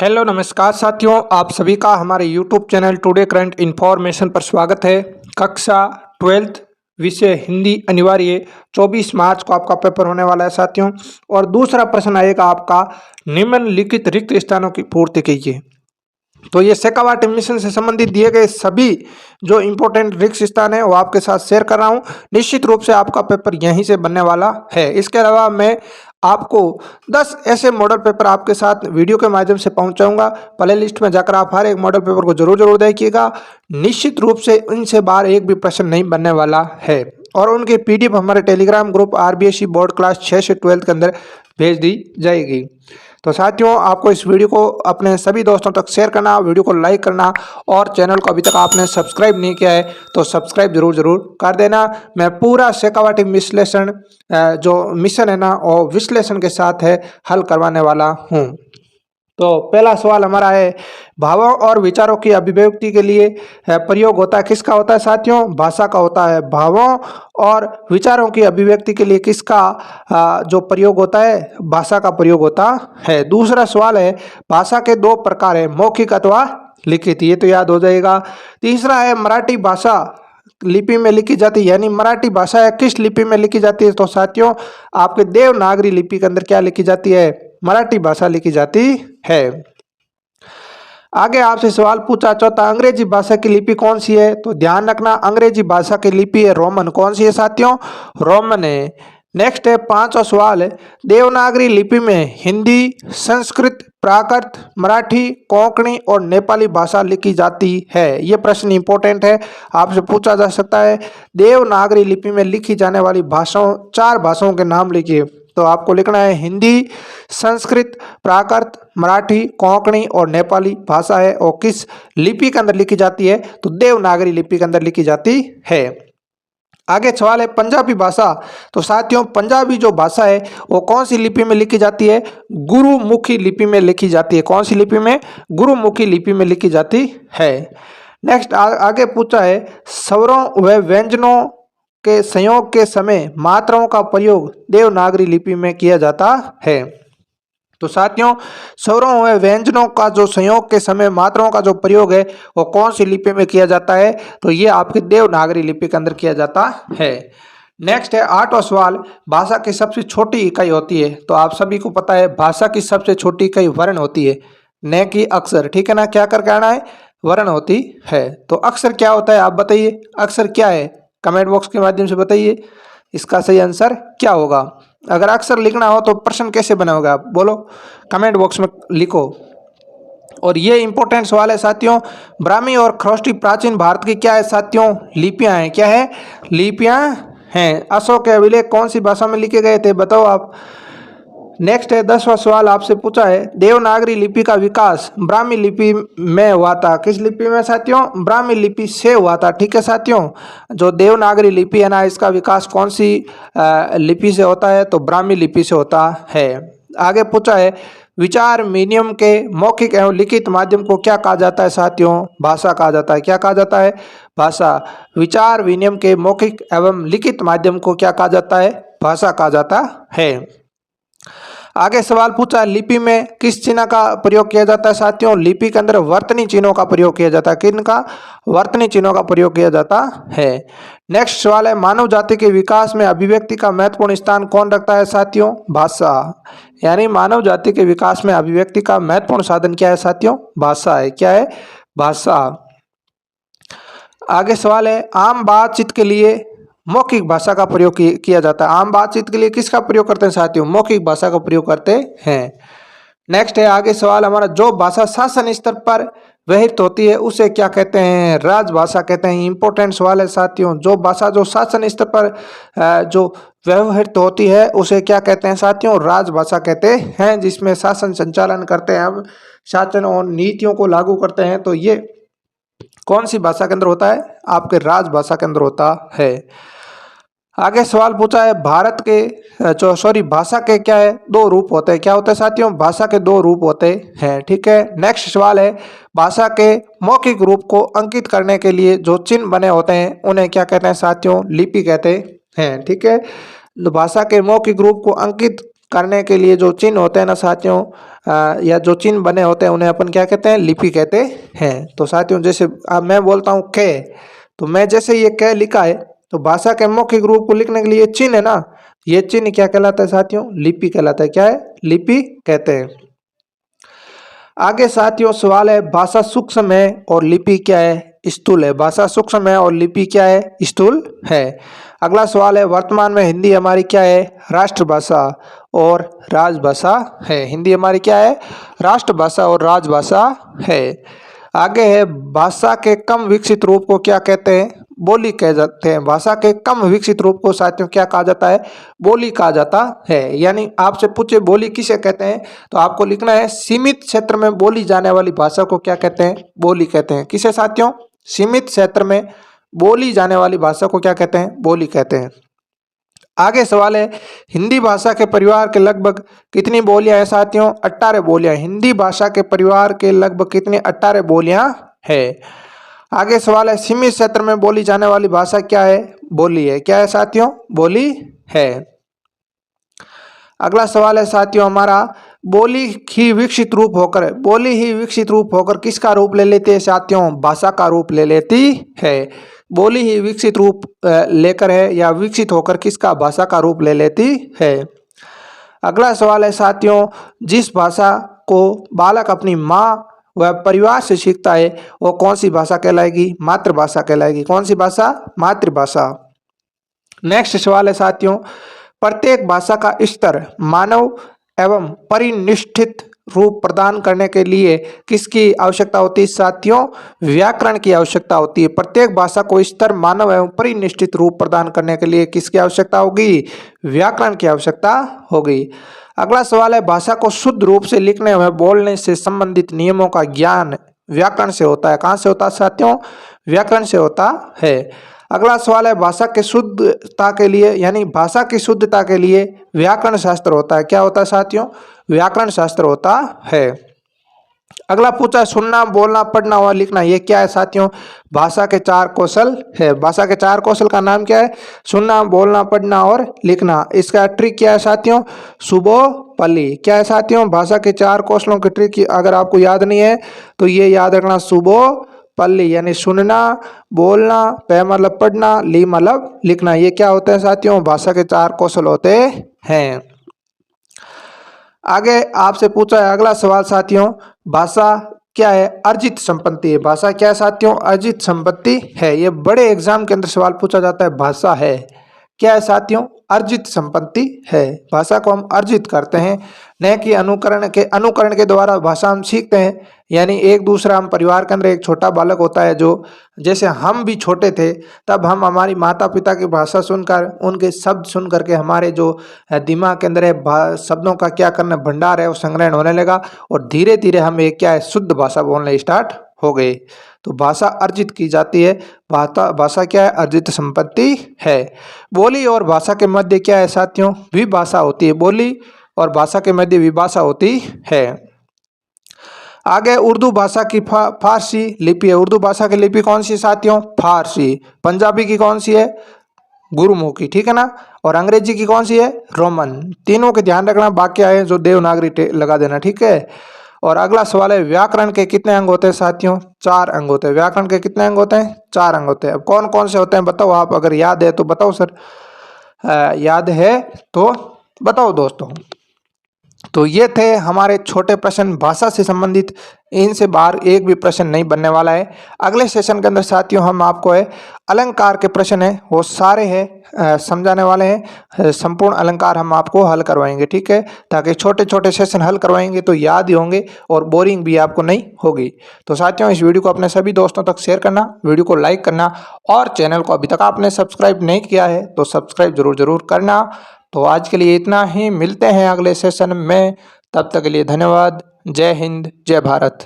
Hello नमस्कार साथियों, आप सभी का हमारे YouTube channel today current information पर स्वागत है। कक्षा 12th विषय हिंदी अनिवार्य 24 मार्च को आपका पेपर होने वाला है साथियों। और दूसरा प्रश्न आएगा आपका, निम्नलिखित रिक्त स्थानों की पूर्ति कीजिए। तो ये शेखावाटी मिशन से संबंधित दिए गए सभी जो इम्पोर्टेंट रिक्त स्थान है वो आपके साथ शेयर कर रहा हूँ। निश्चित रूप से आपका पेपर यहीं से बनने वाला है। इसके अलावा मैं आपको 10 ऐसे मॉडल पेपर आपके साथ वीडियो के माध्यम से पहुंचाऊंगा। प्ले लिस्ट में जाकर आप हर एक मॉडल पेपर को जरूर देखिएगा। निश्चित रूप से इनसे बाहर एक भी प्रश्न नहीं बनने वाला है। और उनके पीडीएफ हमारे Telegram group RBSE board class 6 से 12 के अंदर भेज दी जाएगी। तो साथियों, आपको इस वीडियो को अपने सभी दोस्तों तक शेयर करना, वीडियो को लाइक करना और चैनल को अभी तक आपने सब्सक्राइब नहीं किया है तो सब्सक्राइब जरूर कर देना। मैं पूरा शेखावाटी विश्लेषण जो मिशन है ना और विश्लेषण के साथ है हल करवाने वाला हूँ। तो पहला सवाल हमारा है, भावों और विचारों की अभिव्यक्ति के लिए प्रयोग होता है, किसका होता है साथियों? भाषा का होता है। भावों और विचारों की अभिव्यक्ति के लिए किसका जो प्रयोग होता है? भाषा का प्रयोग होता है। दूसरा सवाल है, भाषा के दो प्रकार है, मौखिक अथवा लिखित, ये तो याद हो जाएगा। तीसरा है, मराठी भाषा लिपि में लिखी जाती है, यानी मराठी भाषा किस लिपि में लिखी जाती है? तो साथियों, आपके देवनागरी लिपि के अंदर क्या लिखी जाती है? मराठी भाषा लिखी जाती है। आगे आपसे सवाल पूछा चौथा, अंग्रेजी भाषा की लिपि कौन सी है? तो ध्यान रखना, अंग्रेजी भाषा की लिपि है रोमन। कौन सी है साथियों? रोमन है। नेक्स्ट है पांचवा सवाल है, देवनागरी लिपि में हिंदी, संस्कृत, प्राकृत, मराठी, कोंकणी और नेपाली भाषा लिखी जाती है। यह प्रश्न इंपॉर्टेंट है, आपसे पूछा जा सकता है। देवनागरी लिपि में लिखी जाने वाली भाषाओं, 4 भाषाओं के नाम लिखिए। तो आपको लिखना है हिंदी, संस्कृत, प्राकृत, मराठी, कोंकणी और नेपाली भाषा है। और किस लिपि के अंदर लिखी जाती है? तो देवनागरी लिपि के अंदर लिखी जाती है। आगे सवाल है पंजाबी भाषा। तो साथियों, पंजाबी जो भाषा है वो कौन सी लिपि में लिखी जाती है? गुरुमुखी लिपि में लिखी जाती है। कौन सी लिपि में? गुरुमुखी लिपि में लिखी जाती है। नेक्स्ट आगे पूछा है, स्वरों व व्यंजनों के संयोग के समय मात्राओं का प्रयोग देवनागरी लिपि में किया जाता है। तो साथियों, स्वरों व व्यंजनों का जो संयोग के समय मात्राओं का जो प्रयोग है वो कौन सी लिपि में किया जाता है? तो ये आपके देवनागरी लिपि के अंदर किया जाता है। नेक्स्ट है 8वां सवाल, भाषा की सबसे छोटी इकाई होती है। तो आप सभी को पता है भाषा की सबसे छोटी इकाई वर्ण होती है, न कि अक्षर। ठीक है ना? क्या करके आना है? वर्ण होती है। तो अक्षर क्या होता है आप बताइए, अक्षर क्या है? कमेंट बॉक्स के माध्यम से बताइए इसका सही आंसर क्या होगा। अगर अक्षर लिखना हो तो प्रश्न कैसे बनाओगे आप? बोलो, कमेंट बॉक्स में लिखो। और ये इंपॉर्टेंट सवाल है साथियों, ब्राह्मी और खरोष्टी प्राचीन भारत की क्या है साथियों? लिपियां हैं। क्या है? लिपियां हैं। अशोक के अभिलेख कौन सी भाषा में लिखे गए थे? बताओ आप। नेक्स्ट है 10वां सवाल आपसे पूछा है, देवनागरी लिपि का विकास ब्राह्मी लिपि में हुआ था। किस लिपि में साथियों? ब्राह्मी लिपि से हुआ था। ठीक है साथियों, जो देवनागरी लिपि है ना, इसका विकास कौन सी लिपि से होता है? तो ब्राह्मी लिपि से होता है। आगे पूछा है, विचार विनिमय के मौखिक एवं लिखित माध्यम को क्या कहा जाता है साथियों? भाषा कहा जाता है। क्या कहा जाता है? भाषा। विचार विनिमय के मौखिक एवं लिखित माध्यम को क्या कहा जाता है? भाषा कहा जाता है। आगे सवाल पूछा, लिपि में किस चिन्ह का प्रयोग किया जाता है साथियों? लिपि के अंदर वर्तनी चिन्हों का प्रयोग किया जाता है। किनका? वर्तनी चिन्हों का प्रयोग किया जाता है। नेक्स्ट सवाल है, मानव जाति के विकास में अभिव्यक्ति का महत्वपूर्ण स्थान कौन रखता है साथियों? भाषा। यानी मानव जाति के विकास में अभिव्यक्ति का महत्वपूर्ण साधन क्या है साथियों? भाषा है। क्या है? भाषा। आगे सवाल है, आम बातचीत के लिए मौखिक भाषा का प्रयोग किया जाता है। आम बातचीत के लिए किसका प्रयोग करते हैं साथियों? मौखिक भाषा का प्रयोग करते हैं। नेक्स्ट है आगे सवाल हमारा, जो भाषा शासन स्तर पर व्यवहृत होती है उसे क्या कहते हैं? राजभाषा कहते हैं। इंपॉर्टेंट सवाल है साथियों, जो भाषा जो शासन स्तर पर जो व्यवहृत होती है उसे क्या कहते हैं साथियों? राजभाषा कहते हैं। जिसमें शासन संचालन करते हैं, हम शासन और नीतियों को लागू करते हैं, तो ये कौन सी भाषा के अंदर होता है? आपके राजभाषा के अंदर होता है। आगे सवाल पूछा है, भारत के भाषा के क्या है? 2 रूप होते हैं। क्या होते हैं साथियों? भाषा के 2 रूप होते हैं। ठीक है। नेक्स्ट सवाल है, भाषा के मौखिक रूप को अंकित करने के लिए जो चिन्ह बने होते हैं उन्हें क्या कहते हैं साथियों? लिपि कहते हैं। ठीक है। भाषा के मौखिक रूप को अंकित करने के लिए जो चिन्ह होते हैं ना साथियों, या जो चिन्ह बने होते हैं उन्हें अपन क्या कहते हैं, लिपि कहते हैं। तो साथियों जैसे अब मैं बोलता हूँ क, तो मैं जैसे ये क लिखा है तो भाषा के मौखिक रूप को लिखने के लिए चिन्ह है ना, ये चिन्ह क्या कहलाता है साथियों, लिपि कहलाता है। क्या है, लिपि कहते हैं। आगे साथियों सवाल है, भाषा सूक्ष्म है और लिपि क्या है, स्थूल है। भाषा सूक्ष्म है और लिपि क्या है, स्थूल है। अगला सवाल है, वर्तमान में हिंदी हमारी क्या है, राष्ट्रभाषा और राजभाषा है। हिंदी हमारी क्या है, राष्ट्रभाषा और राजभाषा है। आगे है, भाषा के कम विकसित रूप को क्या कहते हैं, बोली कह जाते हैं। भाषा के कम विकसित रूप को साथियों क्या कहा जाता है, बोली कहा जाता है। यानी आपसे पूछे बोली किसे कहते हैं, तो आपको लिखना है सीमित क्षेत्र में बोली जाने वाली भाषा को क्या कहते हैं, बोली कहते हैं। किसे साथियों, सीमित क्षेत्र में बोली जाने वाली भाषा को क्या कहते हैं, बोली कहते हैं। आगे सवाल है, हिंदी भाषा के परिवार के लगभग कितनी बोलियां हैं साथियों, 18 बोलियां। हिंदी भाषा के परिवार के लगभग कितनी, 18 बोलियां है। आगे सवाल है, सीमित क्षेत्र में बोली जाने वाली भाषा क्या है, बोली है। क्या है साथियों, बोली है। अगला सवाल है साथियों हमारा, बोली ही विकसित रूप होकर, बोली ही विकसित रूप होकर किसका रूप ले लेती है साथियों, भाषा का रूप ले लेती है। बोली ही विकसित रूप लेकर है या विकसित होकर किसका, भाषा का रूप ले लेती है। अगला सवाल है साथियों, जिस भाषा को बालक अपनी माँ वह परिवार से सीखता है वो कौन सी भाषा कहलाएगी, मातृभाषा कहलाएगी। कौन सी भाषा, मातृभाषा। नेक्स्ट सवाल है साथियों, प्रत्येक भाषा का स्तर मानव एवं परिनिष्ठित रूप प्रदान करने के लिए किसकी आवश्यकता होती है साथियों, व्याकरण की आवश्यकता होती है। प्रत्येक भाषा को स्तर मानव एवं परिनिष्ठित रूप प्रदान करने के लिए किसकी आवश्यकता होगी, व्याकरण की आवश्यकता होगी। अगला सवाल है, भाषा को शुद्ध रूप से लिखने व बोलने से संबंधित नियमों का ज्ञान व्याकरण से होता है। कहाँ से होता है साथियों, व्याकरण से होता है। अगला सवाल है, भाषा के शुद्धता के लिए यानी भाषा की शुद्धता के लिए व्याकरण शास्त्र होता है। क्या होता है साथियों, व्याकरण शास्त्र होता है। अगला पूछा, सुनना बोलना पढ़ना और लिखना ये क्या है साथियों, भाषा के 4 कौशल है। भाषा के 4 कौशल का नाम क्या है, सुनना बोलना पढ़ना और लिखना। इसका ट्रिक क्या है साथियों, सुबोपल्ली। क्या है साथियों, भाषा के 4 कौशलों की ट्रिक अगर आपको याद नहीं है तो ये याद रखना, सुबोपल्ली यानी सुनना बोलना, प मतलब पढ़ना, ली मतलब लिखना। ये क्या होते हैं साथियों, भाषा के 4 कौशल होते हैं। आगे आपसे पूछा है अगला सवाल साथियों, भाषा क्या है, अर्जित संपत्ति है। भाषा क्या है साथियों, अर्जित संपत्ति है। ये बड़े एग्जाम के अंदर सवाल पूछा जाता है, भाषा है क्या है साथियों, अर्जित संपत्ति है। भाषा को हम अर्जित करते हैं, न कि अनुकरण के द्वारा भाषा हम सीखते हैं। यानी एक दूसरा, हम परिवार के अंदर एक छोटा बालक होता है जो, जैसे हम भी छोटे थे तब हम हमारी माता पिता की भाषा सुनकर, उनके शब्द सुन करके हमारे जो दिमाग के अंदर है शब्दों का क्या करना भंडार है वो संग्रहण होने लगा और धीरे धीरे हम एक क्या है, शुद्ध भाषा बोलने स्टार्ट हो गए। तो भाषा अर्जित की जाती है। भाषा क्या है, अर्जित संपत्ति है। बोली और भाषा के मध्य क्या है साथियों, विभाषा होती है। बोली और भाषा के मध्य विभाषा होती है। आगे उर्दू भाषा की फारसी लिपि है। उर्दू भाषा की लिपि कौन सी साथियों, फारसी। पंजाबी की कौन सी है, गुरुमुखी, ठीक है ना। और अंग्रेजी की कौन सी है, रोमन। तीनों के ध्यान रखना, बाकी आए जो देवनागरी लगा देना, ठीक है। और अगला सवाल है, व्याकरण के कितने अंग होते हैं साथियों, 4 अंग होते हैं। व्याकरण के कितने अंग होते हैं, 4 अंग होते हैं। अब कौन कौन से होते हैं बताओ आप, अगर याद है तो बताओ सर। याद है तो बताओ दोस्तों। तो ये थे हमारे छोटे प्रश्न भाषा से संबंधित। इनसे बाहर एक भी प्रश्न नहीं बनने वाला है। अगले सेशन के अंदर साथियों हम आपको है अलंकार के प्रश्न है वो सारे हैं समझाने वाले हैं। संपूर्ण अलंकार हम आपको हल करवाएंगे, ठीक है, ताकि छोटे छोटे सेशन हल करवाएंगे तो याद ही होंगे और बोरिंग भी आपको नहीं होगी। तो साथियों इस वीडियो को अपने सभी दोस्तों तक शेयर करना, वीडियो को लाइक करना और चैनल को अभी तक आपने सब्सक्राइब नहीं किया है तो सब्सक्राइब जरूर करना। तो आज के लिए इतना ही, मिलते हैं अगले सेशन में, तब तक के लिए धन्यवाद। जय हिंद, जय भारत।